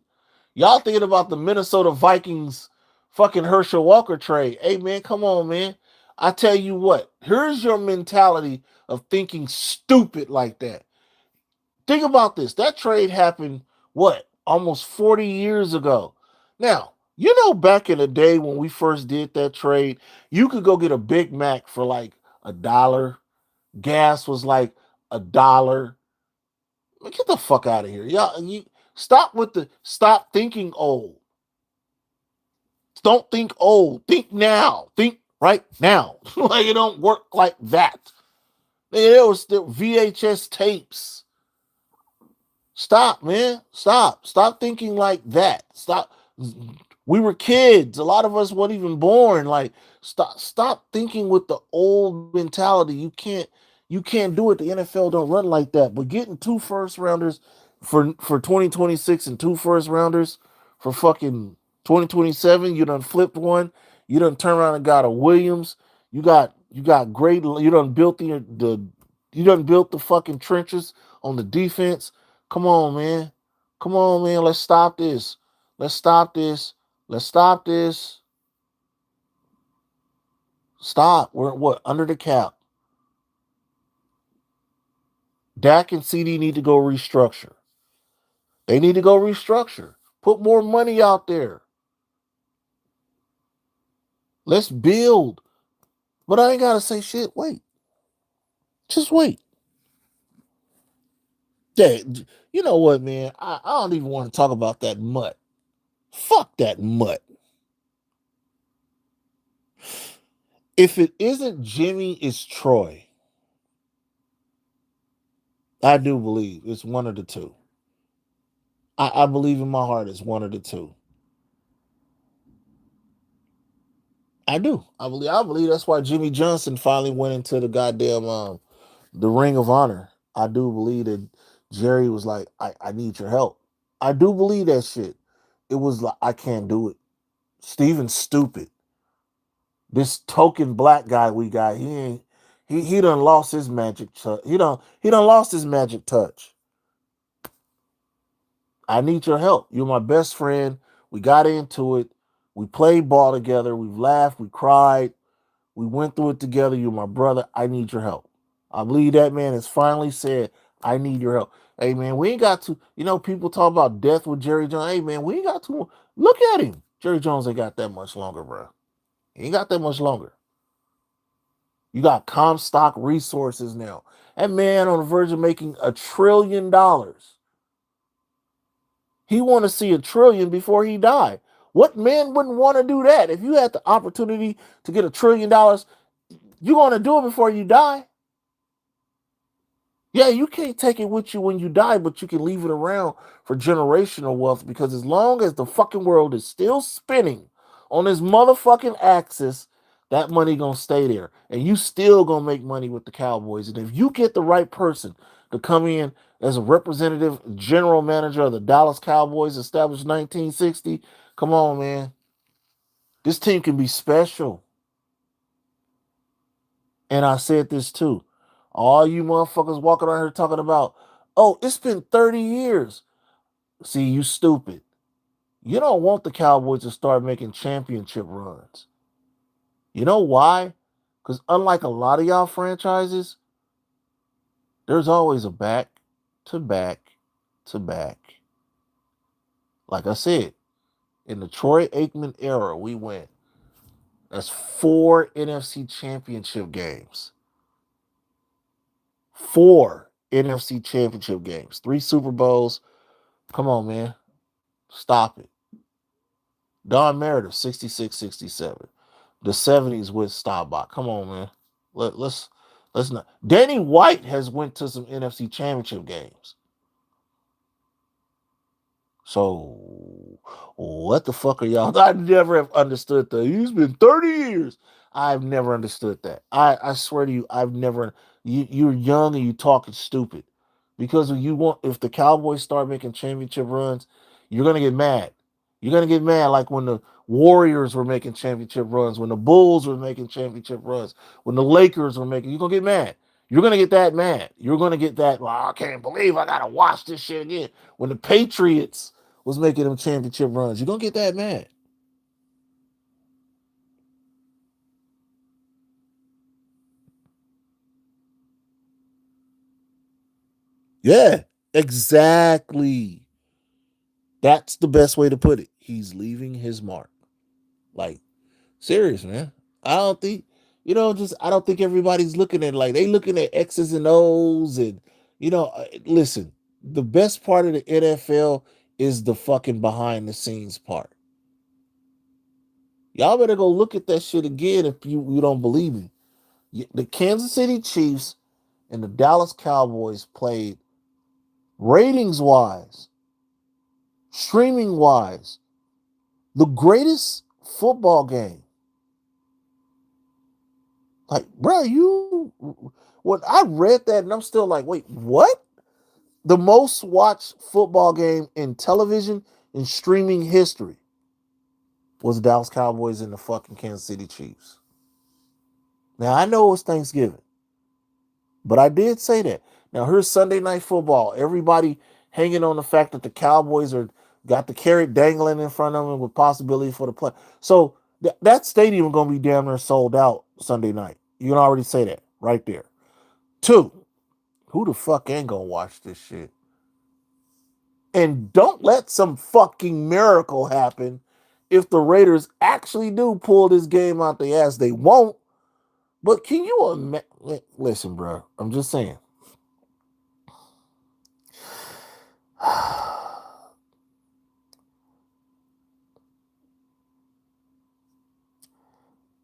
Speaker 1: Y'all thinking about the Minnesota Vikings fucking Herschel Walker trade. Hey man, come on, man. I tell you what, here's your mentality of thinking stupid like that. Think about this. That trade happened, what, almost 40 years ago. Now, you know, back in the day when we first did that trade, you could go get a Big Mac for like $1. Gas was like $1. Get the fuck out of here. Y'all, you stop thinking old. Don't think old. Think now. Think right now. Like it don't work like that. There was still VHS tapes. Stop, man. Stop. Stop thinking like that. Stop. We were kids. A lot of us weren't even born. Like, stop thinking with the old mentality. You can't do it. The NFL don't run like that. But getting two first rounders for 2026 and two first rounders for fucking 2027, you done flipped one. You done turn around and got a Williams. You got great. You done built the fucking trenches on the defense. Come on, man. Come on, man. Let's stop this. Let's stop this. Let's stop this. Stop. We're what? Under the cap. Dak and CD need to go restructure. They need to go restructure. Put more money out there. Let's build. But I ain't got to say shit. Wait. Just wait. Yeah, you know what, man? I don't even want to talk about that mutt. Fuck that mutt. If it isn't Jimmy, it's Troy. I do believe it's one of the two. I believe in my heart it's one of the two. I do. I believe that's why Jimmy Johnson finally went into the goddamn the Ring of Honor. I do believe that Jerry was like, I need your help. I do believe that shit. It was like I can't do it. Steven's stupid. This token black guy we got, he ain't he done lost his magic touch. He done lost his magic touch. I need your help. You're my best friend. We got into it. We played ball together. We've laughed. We cried. We went through it together. You're my brother. I need your help. I believe that man has finally said, I need your help. Hey, man, we ain't got to, people talk about death with Jerry Jones. Hey, man, we ain't got to. Look at him. Jerry Jones ain't got that much longer, bro. He ain't got that much longer. You got Comstock Resources now. That man on the verge of making $1 trillion. He want to see $1 trillion before he die. What man wouldn't want to do that? If you had the opportunity to get $1 trillion, you're going to do it before you die. Yeah, you can't take it with you when you die, but you can leave it around for generational wealth because as long as the fucking world is still spinning on this motherfucking axis, that money gonna stay there. And you still gonna make money with the Cowboys. And if you get the right person to come in as a representative general manager of the Dallas Cowboys established 1960, come on, man. This team can be special. And I said this too. All you motherfuckers walking around here talking about, oh, it's been 30 years. See, you stupid. You don't want the Cowboys to start making championship runs. You know why? Because unlike a lot of y'all franchises, there's always a back to back to back. Like I said, in the Troy Aikman era, we went. That's 4 NFC championship games. 4 NFC championship games. 3 Super Bowls. Come on, man. Stop it. Don Meredith, 66, 67. The 70s with Staubach. Come on, man. Let's not. Danny White has went to some NFC championship games. So what the fuck are y'all? I never have understood that. He's been 30 years. I've never understood that. I swear to you, I've never. You're young and you talking stupid. Because if the Cowboys start making championship runs, you're gonna get mad. You're gonna get mad like when the Warriors were making championship runs, when the Bulls were making championship runs, when the Lakers were making. You're gonna get mad. You're gonna get that mad. You're gonna get that. Well, I can't believe I gotta watch this shit again. When the Patriots was making them championship runs, you're gonna get that mad. Yeah, exactly. That's the best way to put it. He's leaving his mark. Like, serious, man. I don't think, I don't think everybody's looking at like they looking at X's and O's and listen, the best part of the NFL is the fucking behind the scenes part. Y'all better go look at that shit again if you don't believe me. The Kansas City Chiefs and the Dallas Cowboys played ratings wise, streaming wise, the greatest football game. Like, bro, when I read that and I'm still like, wait, what? The most watched football game in television in streaming history was the Dallas Cowboys and the fucking Kansas City Chiefs. Now I know it's Thanksgiving, but I did say that. Now here's Sunday Night Football. Everybody hanging on the fact that the Cowboys are got the carrot dangling in front of them with possibility for the play. So that stadium going to be damn near sold out Sunday night. You can already say that right there. Two, who the fuck ain't going to watch this shit? And don't let some fucking miracle happen if the Raiders actually do pull this game out the ass. They won't. But can you imagine? Listen, bro. I'm just saying.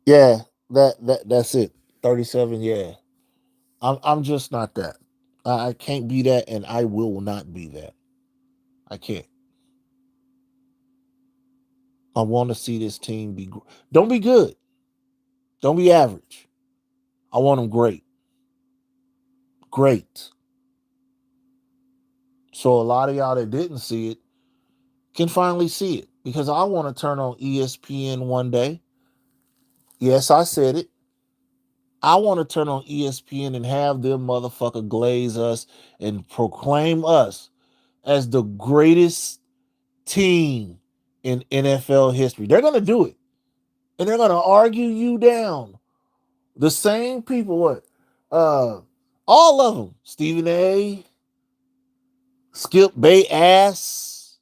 Speaker 1: Yeah, that's it. 37. Yeah, I'm just not that. I can't be that, and I will not be that. I can't. I want to see this team be. Don't be good. Don't be average. I want them great. Great. So a lot of y'all that didn't see it can finally see it because I want to turn on ESPN one day. Yes, I said it. I want to turn on ESPN and have them motherfucker glaze us and proclaim us as the greatest team in NFL history. They're going to do it. And they're going to argue you down. The same people, what? Uh, all of them. Stephen A., Skip Bayass,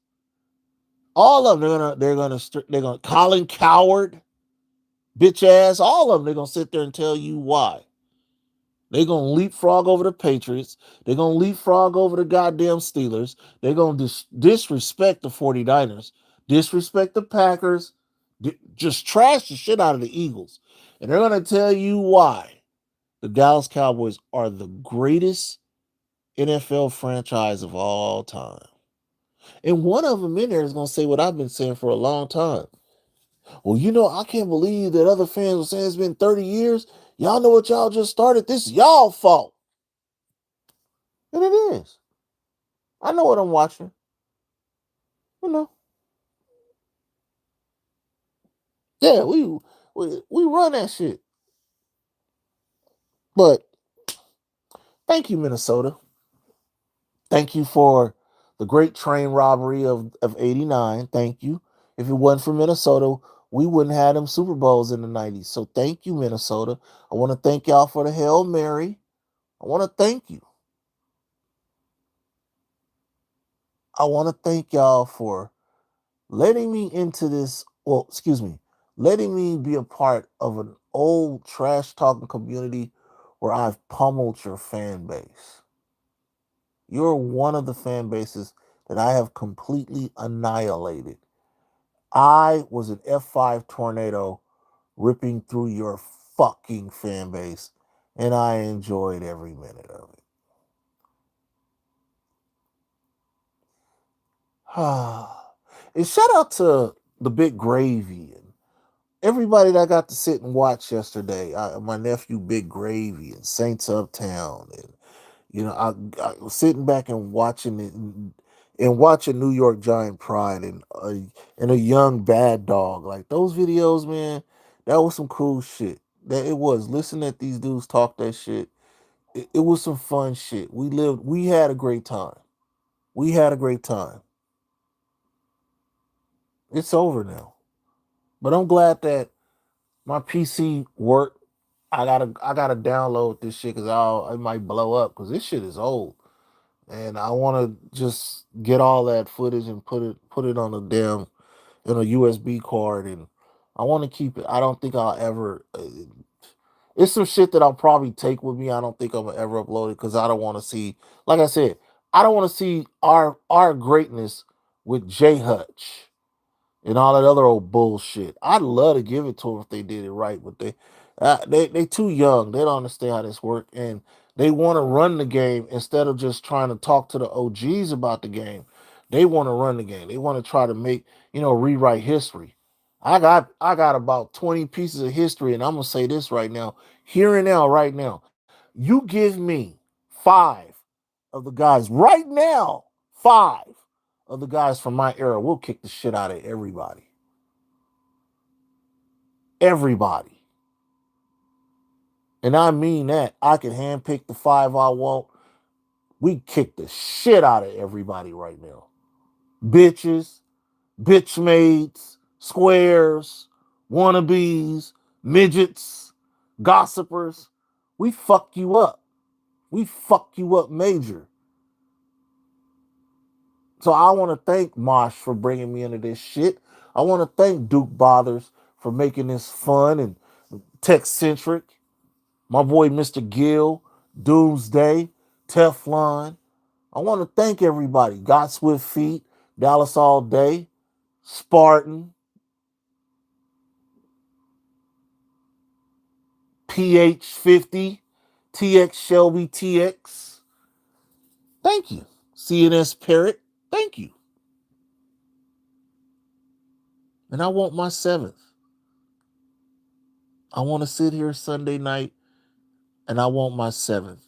Speaker 1: all of them. They're gonna Colin Coward, bitch ass, all of them. They're gonna sit there and tell you why. They're gonna leapfrog over the Patriots. They're gonna leapfrog over the goddamn Steelers. They're gonna disrespect the 49ers. disrespect the Packers, just trash the shit out of the Eagles. And they're going to tell you why the Dallas Cowboys are the greatest NFL franchise of all time. And one of them in there is going to say what I've been saying for a long time. Well, I can't believe that other fans are saying it's been 30 years. Y'all know what y'all just started. This is y'all fault. And it is. I know what I'm watching. You know. Yeah, we run that shit. But thank you, Minnesota. Thank you for the great train robbery of 89. Thank you. If it wasn't for Minnesota, we wouldn't have them Super Bowls in the 90s. So thank you, Minnesota. I want to thank y'all for the Hail Mary. I want to thank you. I want to thank y'all for letting me into this. Well, excuse me, letting me be a part of an old trash talking community where I've pummeled your fan base. You're one of the fan bases that I have completely annihilated. I was an F5 tornado ripping through your fucking fan base, and I enjoyed every minute of it. And shout out to the Big Gravy and everybody that I got to sit and watch yesterday. My nephew Big Gravy and Saints Uptown, and I was sitting back and watching it and watching New York Giant Pride and a young bad dog. Like those videos, man, that was some cool shit. That it was. Listening at these dudes talk that shit. It was some fun shit. We had a great time. We had a great time. It's over now. But I'm glad that my PC worked. I gotta download this shit because it might blow up because this shit is old. And I want to just get all that footage and put it on a damn in a USB card, and I want to keep it. I don't think I'll ever. It's some shit that I'll probably take with me. I don't think I'm gonna ever upload it because I don't want to see. Like I said, I don't want to see our greatness with J Hutch and all that other old bullshit. I'd love to give it to them if they did it right, but they too young. They don't understand how this works, and they want to run the game instead of just trying to talk to the OGs about the game. They want to run the game. They want to try to make rewrite history. I got about 20 pieces of history, and I'm gonna say this right now, here and now, right now. You give me five of the guys right now, five of the guys from my era, we'll kick the shit out of everybody. Everybody. And I mean that. I can handpick the five I want. We kick the shit out of everybody right now. Bitches, bitch maids, squares, wannabes, midgets, gossipers. We fuck you up. We fuck you up major. So I want to thank Mosh for bringing me into this shit. I want to thank Duke Bothers for making this fun and tech centric. My boy Mr. Gill, Doomsday, Teflon. I want to thank everybody. Got Swift Feet, Dallas All Day, Spartan, PH50, TX Shelby TX. Thank you. CNS Parrot. Thank you. And I want my seventh. I want to sit here Sunday night and I want my seventh.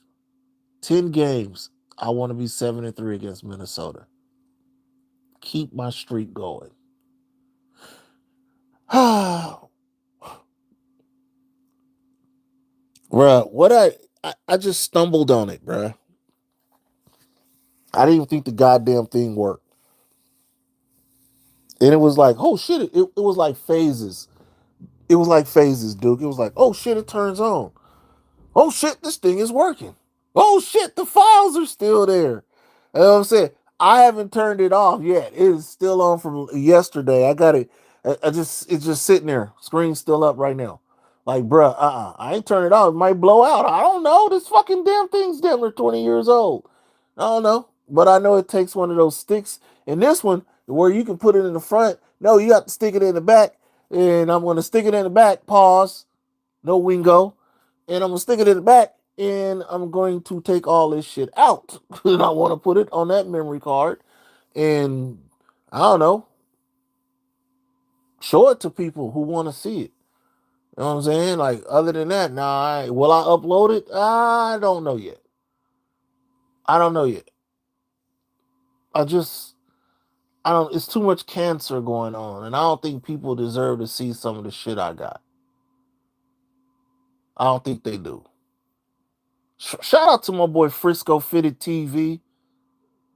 Speaker 1: 10 games. I want to be 7-3 against Minnesota. Keep my streak going. Bruh, I just stumbled on it, bruh. I didn't even think the goddamn thing worked. And it was like, oh shit, it was like phases. It was like phases, Duke. It was like, oh shit, it turns on. Oh shit, this thing is working. Oh shit, the files are still there. You know what I'm saying? I haven't turned it off yet. It is still on from yesterday. I got it. It's just sitting there. Screen's still up right now. Like, bruh, I ain't turned it off. It might blow out. I don't know. This fucking damn thing's damn near 20 years old. I don't know. But I know it takes one of those sticks. And this one, where you can put it in the front, No, you have to stick it in the back, and I'm gonna stick it in the back. Pause. No wingo, and I'm gonna stick it in the back, and I'm going to take all this shit out, and I want to put it on that memory card, and I don't know, show it to people who want to see it. You know what I'm saying? Like, other than that, nah, will I upload it? I don't know yet. I don't know yet. I just, I don't, it's too much cancer going on, and I don't think people deserve to see some of the shit I got. I don't think they do. Shout out to my boy Frisco Fitted TV.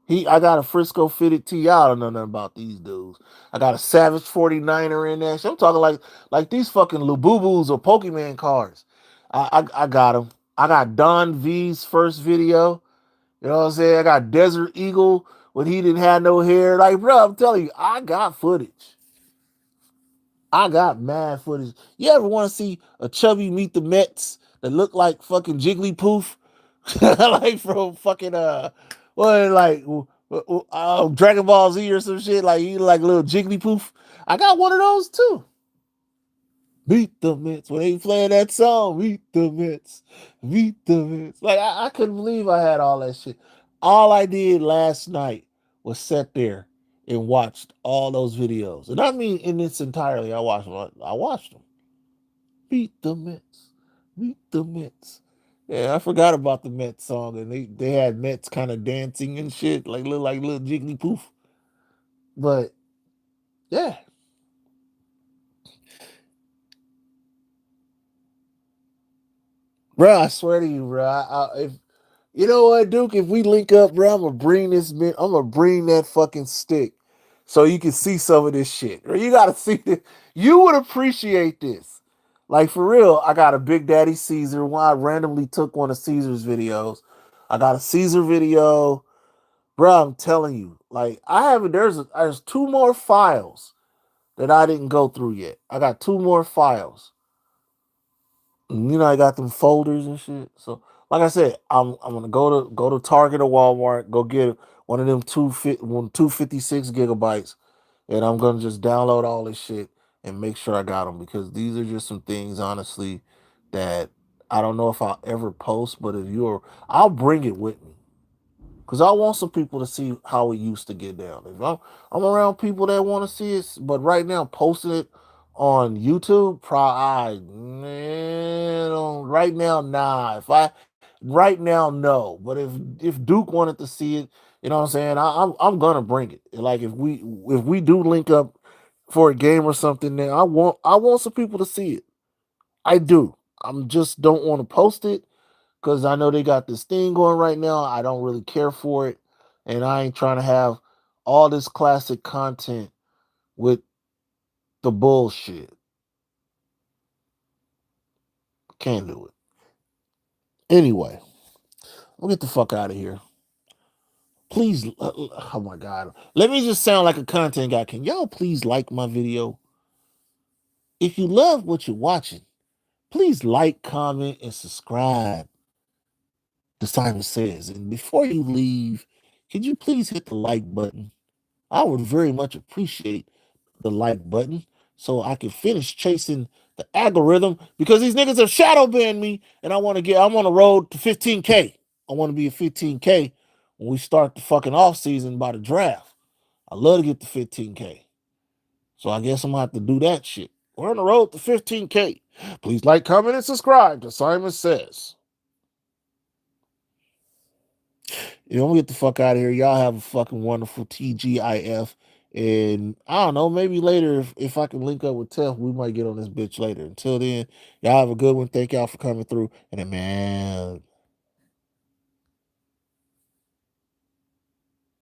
Speaker 1: I got a Frisco Fitted T. I don't know nothing about these dudes. I got a Savage 49er in there. So I'm talking like these fucking Lububus or Pokemon cards. I got them. I got Don V's first video. You know what I'm saying? I got Desert Eagle when he didn't have no hair. Like, bro, I'm telling you, I got footage. I got mad footage. You ever want to see a chubby meet the Mets that look like fucking Jigglypuff? Like from fucking what, like Dragon Ball Z or some shit. Like you like a little Jigglypuff. I got one of those too. Beat the Mets when they playing that song. Beat the Mets, beat the Mets. Like I couldn't believe I had all that shit. All I did last night was sit there and watched all those videos, and I mean in its entirely. I watched them. Beat the Mets. Beat the Mets. Yeah, I forgot about the Mets song, and they had Mets kind of dancing and shit, like little jiggly poof. But yeah, bro, I swear to you, bro. If you know what, Duke, if we link up, bro, I'm gonna bring this man. I'm gonna bring that fucking stick, so you can see some of this shit. Or you gotta see this. You would appreciate this. Like for real, I got a Big Daddy Caesar. One I randomly took one of Caesar's videos. I got a Caesar video. Bro, I'm telling you, like I haven't. There's two more files that I didn't go through yet. I got two more files. And, I got them folders and shit. So, like I said, I'm gonna go to Target or Walmart, go get one of them 256 gigabytes, and I'm gonna just download all this shit and make sure I got them because these are just some things, honestly, that I don't know if I'll ever post, but I'll bring it with me. Cause I want some people to see how we used to get down. If I'm around people that want to see it, but right now posting it on YouTube, man, right now, nah. If I right now, no. But if Duke wanted to see it, you know what I'm saying? I'm gonna bring it. Like if we do link up for a game or something, then I want some people to see it. I do. I'm just don't want to post it because I know they got this thing going right now. I don't really care for it, and I ain't trying to have all this classic content with the bullshit. Can't do it. Anyway, we'll get the fuck out of here. Please, oh my god, let me just sound like a content guy. Can y'all please like my video? If you love what you're watching, please like, comment, and subscribe. The Simon Says, and before you leave, could you please hit the like button? I would very much appreciate the like button so I can finish chasing the algorithm because these niggas have shadow banned me and I'm on the road to 15K. I want to be at 15K when we start the fucking off season by the draft. I love to get to 15K. So I guess I'm gonna have to do that shit. We're on the road to 15K. Please like, comment, and subscribe to Simon Says. I'm gonna get the fuck out of here. Y'all have a fucking wonderful TGIF. And I don't know, maybe later if I can link up with Tef, we might get on this bitch later. Until then, y'all have a good one. Thank y'all for coming through. And man.